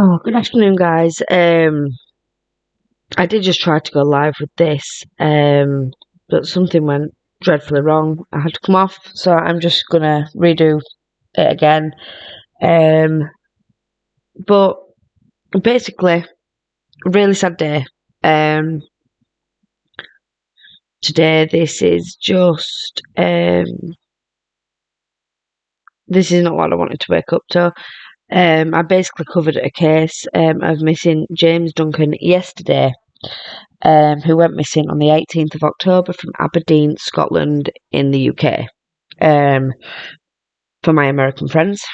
Oh, good afternoon, guys. I did just try to go live with this, but something went dreadfully wrong. I had to come off, so I'm just gonna redo it again. But basically, really sad day. Today, this is not what I wanted to wake up to. I basically covered a case of missing James Duncan yesterday. Who went missing on the 18th of October from Aberdeen, Scotland, in the UK, for my American friends.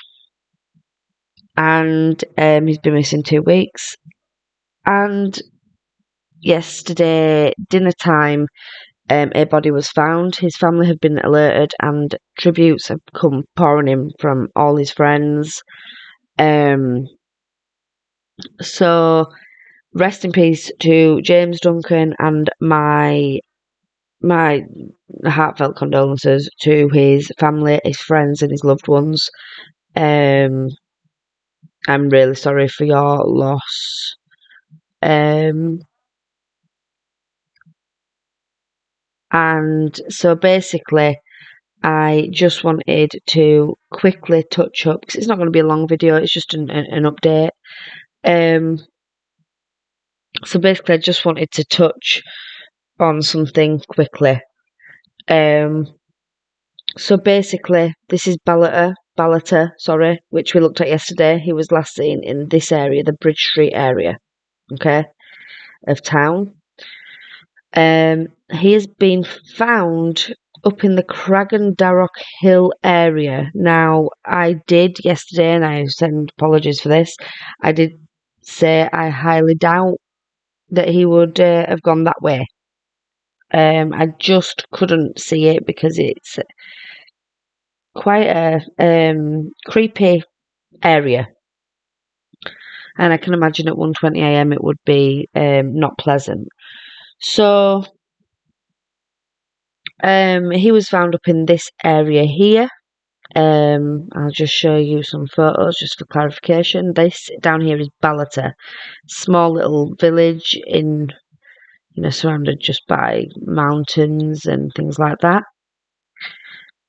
And he's been missing 2 weeks. And yesterday, dinner time, a body was found. His family have been alerted, and tributes have come pouring in from all his friends. So, rest in peace to James Duncan, and my heartfelt condolences to his family, his friends, and his loved ones. I'm really sorry for your loss. And so basically, I just wanted to quickly touch up, because it's not going to be a long video, it's just an update. So basically, I just wanted to touch on something quickly. So basically, this is Ballater, which we looked at yesterday. He was last seen in this area, the Bridge Street area, okay, of town. He has been found up in the Craggandarroch Hill area. Now, I did yesterday, and I send apologies for this, I did say I highly doubt that he would have gone that way. I just couldn't see it because it's quite a creepy area, and I can imagine at 1:20 a.m. it would be not pleasant. So he was found up in this area here. I'll just show you some photos just for clarification. This down here is Ballater, small little village surrounded just by mountains and things like that.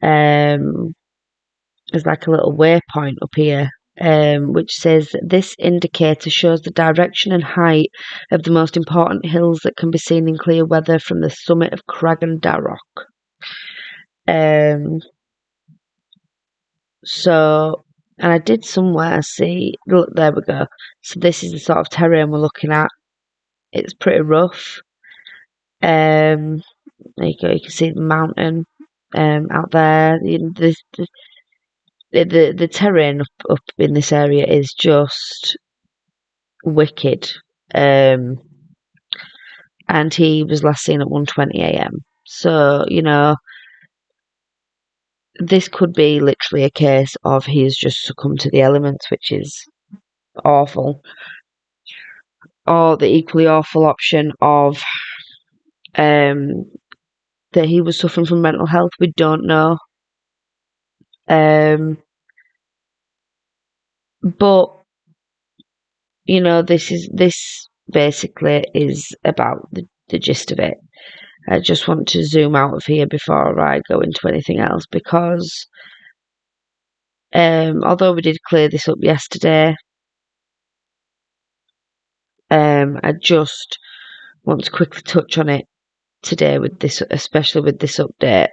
There's like a little waypoint up here, which says this indicator shows the direction and height of the most important hills that can be seen in clear weather from the summit of Craggandarroch. So, and I did somewhere see, look, there we go. So this is the sort of terrain we're looking at. It's pretty rough. There you go, you can see the mountain out there. The terrain up in this area is just wicked. And he was last seen at 1:20 a.m. So, this could be literally a case of he's just succumbed to the elements, which is awful. Or the equally awful option of that he was suffering from mental health. We don't know. But this basically is about the gist of it. I just want to zoom out of here before I go into anything else, because although we did clear this up yesterday, I just want to quickly touch on it today with this, especially with this update.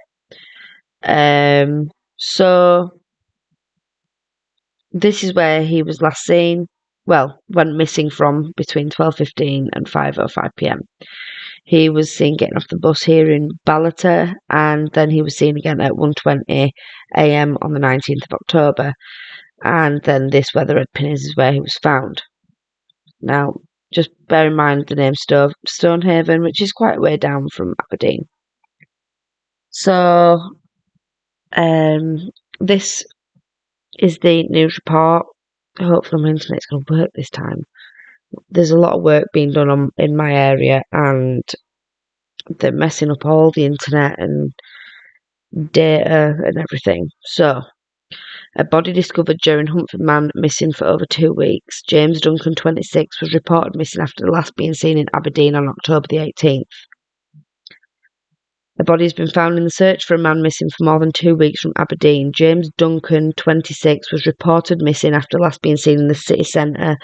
So this is where he was last seen. Well, went missing from between 12:15 and 5:05 p.m. He was seen getting off the bus here in Ballater, and then he was seen again at 1:20 a.m. on the 19th of October. And then this Weatherhead Pin is where he was found. Now, just bear in mind the name Stonehaven, which is quite a way down from Aberdeen. So, this is the news report. Hopefully my internet's going to work this time. There's a lot of work being done in my area, and they're messing up all the internet and data and everything. So, A body discovered during hunt for the man missing for over 2 weeks. James Duncan, 26, was reported missing after last being seen in Aberdeen on October the 18th. A body has been found in the search for a man missing for more than 2 weeks from Aberdeen. James Duncan, 26, was reported missing after last being seen in the city centre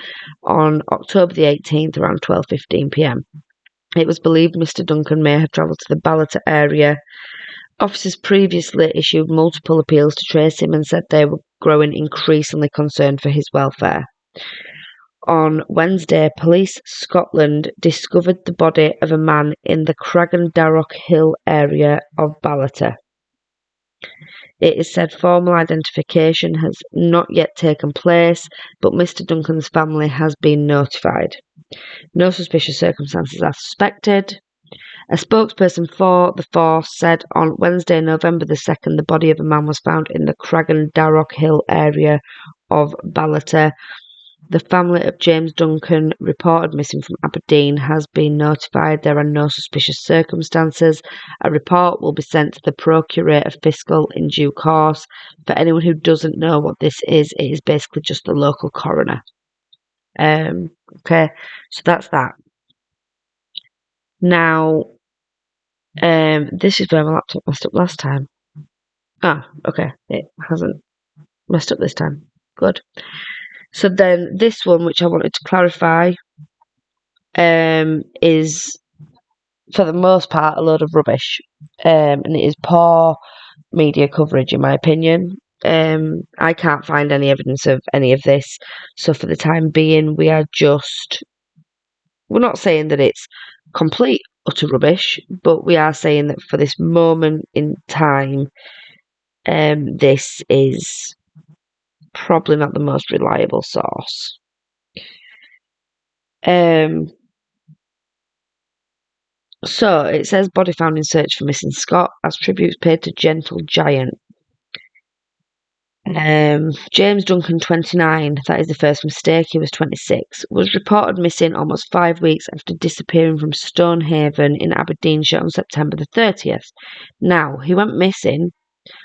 on October the 18th around 12:15 p.m. It was believed Mr. Duncan may have travelled to the Ballater area. Officers previously issued multiple appeals to trace him and said they were growing increasingly concerned for his welfare. On Wednesday, Police Scotland discovered the body of a man in the Craggandarroch Hill area of Ballater. It is said formal identification has not yet taken place, but Mr. Duncan's family has been notified. No suspicious circumstances are suspected. A spokesperson for the force said on Wednesday, November the 2nd, the body of a man was found in the Craggandarroch Hill area of Ballater. The family of James Duncan, reported missing from Aberdeen, has been notified. There are no suspicious circumstances. A report will be sent to the Procurator Fiscal in due course. For anyone who doesn't know what this is, it is basically just the local coroner. Okay, so that's that. Now, this is where my laptop messed up last time. Okay, it hasn't messed up this time. Good. So then this one, which I wanted to clarify, is for the most part a load of rubbish, and it is poor media coverage in my opinion. I can't find any evidence of any of this, so for the time being we're not saying that it's complete utter rubbish, but we are saying that for this moment in time, this is probably not the most reliable source. So it says body found in search for missing Scott as tributes paid to Gentle Giant. James Duncan, 29, that is the first mistake, he was 26, was reported missing almost 5 weeks after disappearing from Stonehaven in Aberdeenshire on September the 30th. Now, he went missing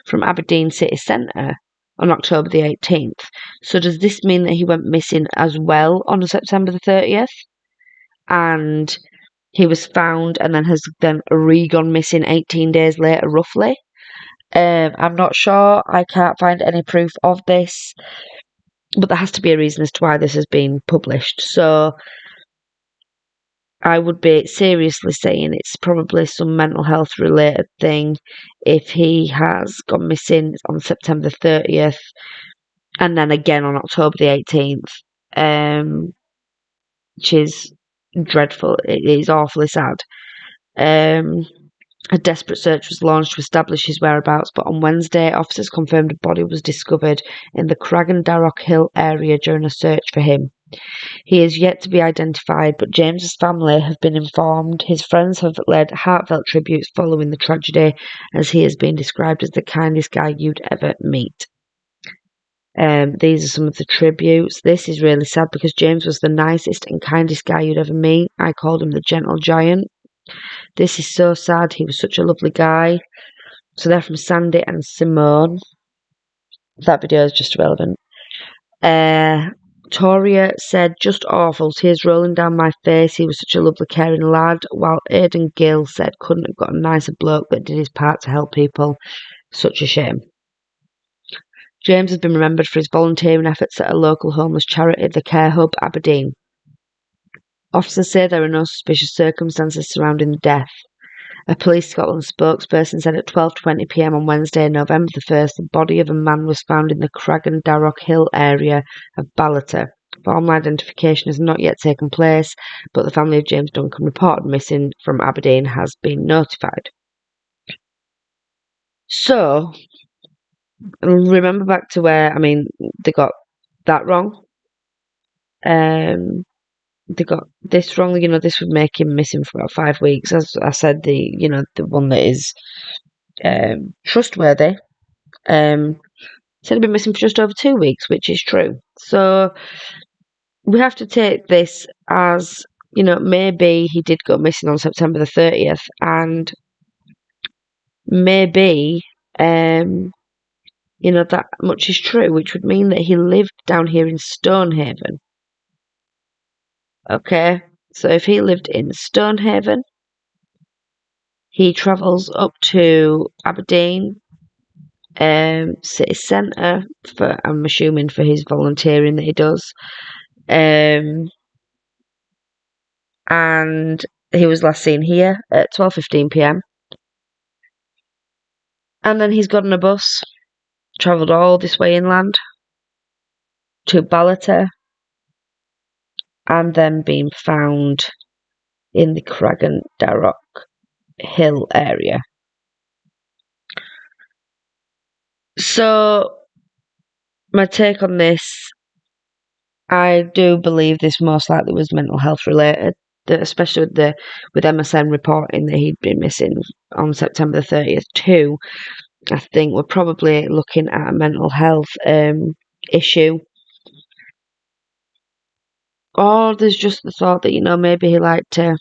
from Aberdeen city centre on October the 18th. So does this mean that he went missing as well on September the 30th? And he was found and then has then gone missing 18 days later, roughly? I'm not sure. I can't find any proof of this. But there has to be a reason as to why this has been published. So I would be seriously saying it's probably some mental health related thing if he has gone missing on September the 30th and then again on October the 18th, which is dreadful. It is awfully sad. A desperate search was launched to establish his whereabouts, but on Wednesday, officers confirmed a body was discovered in the Craggandarroch Hill area during a search for him. He is yet to be identified, but James's family have been informed. His friends have led heartfelt tributes following the tragedy, as he has been described as the kindest guy you'd ever meet. These are some of the tributes. This is really sad because James was the nicest and kindest guy you'd ever meet. I called him the Gentle Giant. This is so sad. He was such a lovely guy. So they're from Sandy and Simone. That video is just irrelevant. Toria said, just awful, tears rolling down my face. He was such a lovely, caring lad. While Aidan Gill said, couldn't have got a nicer bloke that did his part to help people. Such a shame. James has been remembered for his volunteering efforts at a local homeless charity, the Care Hub, Aberdeen. Officers say there are no suspicious circumstances surrounding the death. A Police Scotland spokesperson said at 12:20 p.m. on Wednesday, November the 1st, the body of a man was found in the Craggandarroch Hill area of Ballater. Formal identification has not yet taken place, but the family of James Duncan, reported missing from Aberdeen, has been notified. So, remember back to where, they got that wrong. They got this wrong. This would make him missing for about 5 weeks. As I said, the one that is trustworthy said he'd been missing for just over 2 weeks, which is true. So we have to take this as, maybe he did go missing on September the 30th, and maybe that much is true, which would mean that he lived down here in Stonehaven. Okay, so if he lived in Stonehaven, he travels up to Aberdeen, city centre, I'm assuming for his volunteering that he does. And he was last seen here at 12:15 p.m. And then he's got on a bus, travelled all this way inland to Ballater, and then been found in the Cragun Darroch Hill area. So, my take on this, I do believe this most likely was mental health related, especially with MSN reporting that he'd been missing on September 30th too. I think we're probably looking at a mental health issue. Or there's just the thought that, maybe he liked to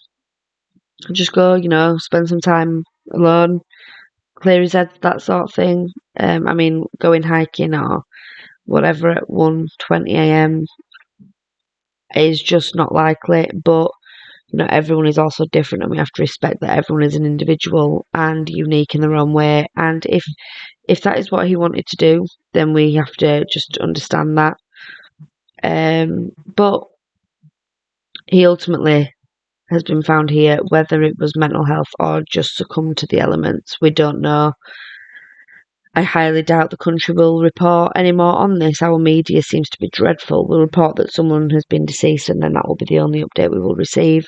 just go, spend some time alone, clear his head, that sort of thing. Going hiking or whatever at 1:20 a.m. is just not likely. But, everyone is also different, and we have to respect that everyone is an individual and unique in their own way. And if that is what he wanted to do, then we have to just understand that. But he ultimately has been found here, whether it was mental health or just succumbed to the elements, we don't know. I highly doubt the country will report any more on this. Our media seems to be dreadful. We'll report that someone has been deceased, and then that will be the only update we will receive.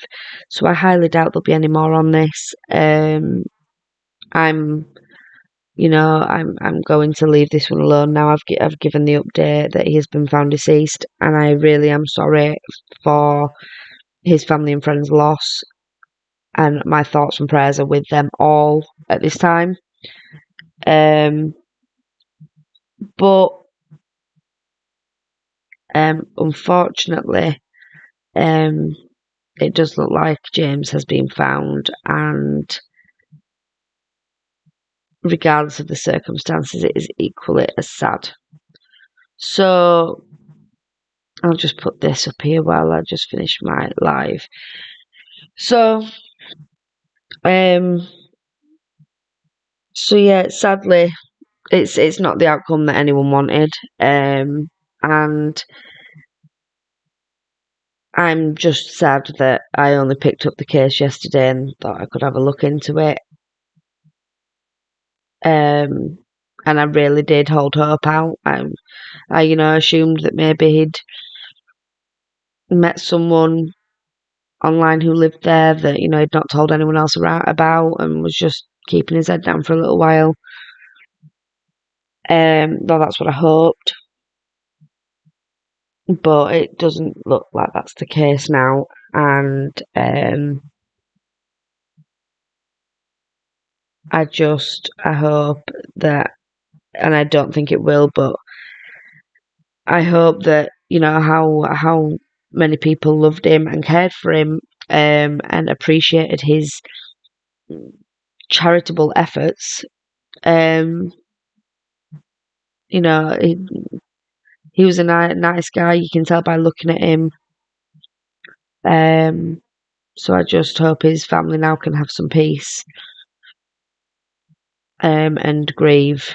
So I highly doubt there'll be any more on this. I'm going to leave this one alone now. I've given the update that he has been found deceased, and I really am sorry for his family and friends' loss. And my thoughts and prayers are with them all at this time. But unfortunately, it does look like James has been found, and regardless of the circumstances, it is equally as sad. So I'll just put this up here while I just finish my live. So yeah, sadly, it's not the outcome that anyone wanted, and I'm just sad that I only picked up the case yesterday and thought I could have a look into it. And I really did hold hope out. I assumed that maybe he'd met someone online who lived there that, he'd not told anyone else about, and was just keeping his head down for a little while. Though that's what I hoped. But it doesn't look like that's the case now. And I hope that, and I don't think it will, but I hope that, how many people loved him and cared for him, and appreciated his charitable efforts. He was a nice guy. You can tell by looking at him. So I just hope his family now can have some peace, and grieve,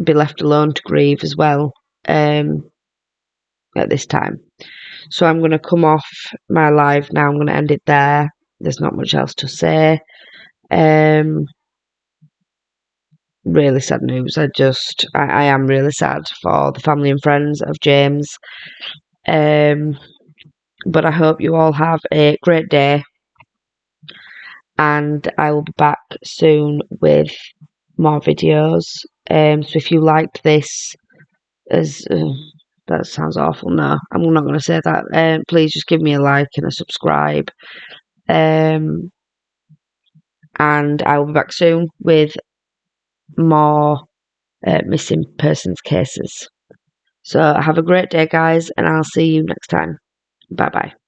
be left alone to grieve as well, at this time. So I'm going to come off my live now. I'm going to end it there. There's not much else to say. Really sad news. I am really sad for the family and friends of James. But I hope you all have a great day, and I will be back soon with more videos. So if you liked this, that sounds awful. No, I'm not going to say that. Please just give me a like and a subscribe. And I will be back soon with more missing persons cases. So have a great day, guys, and I'll see you next time. Bye bye.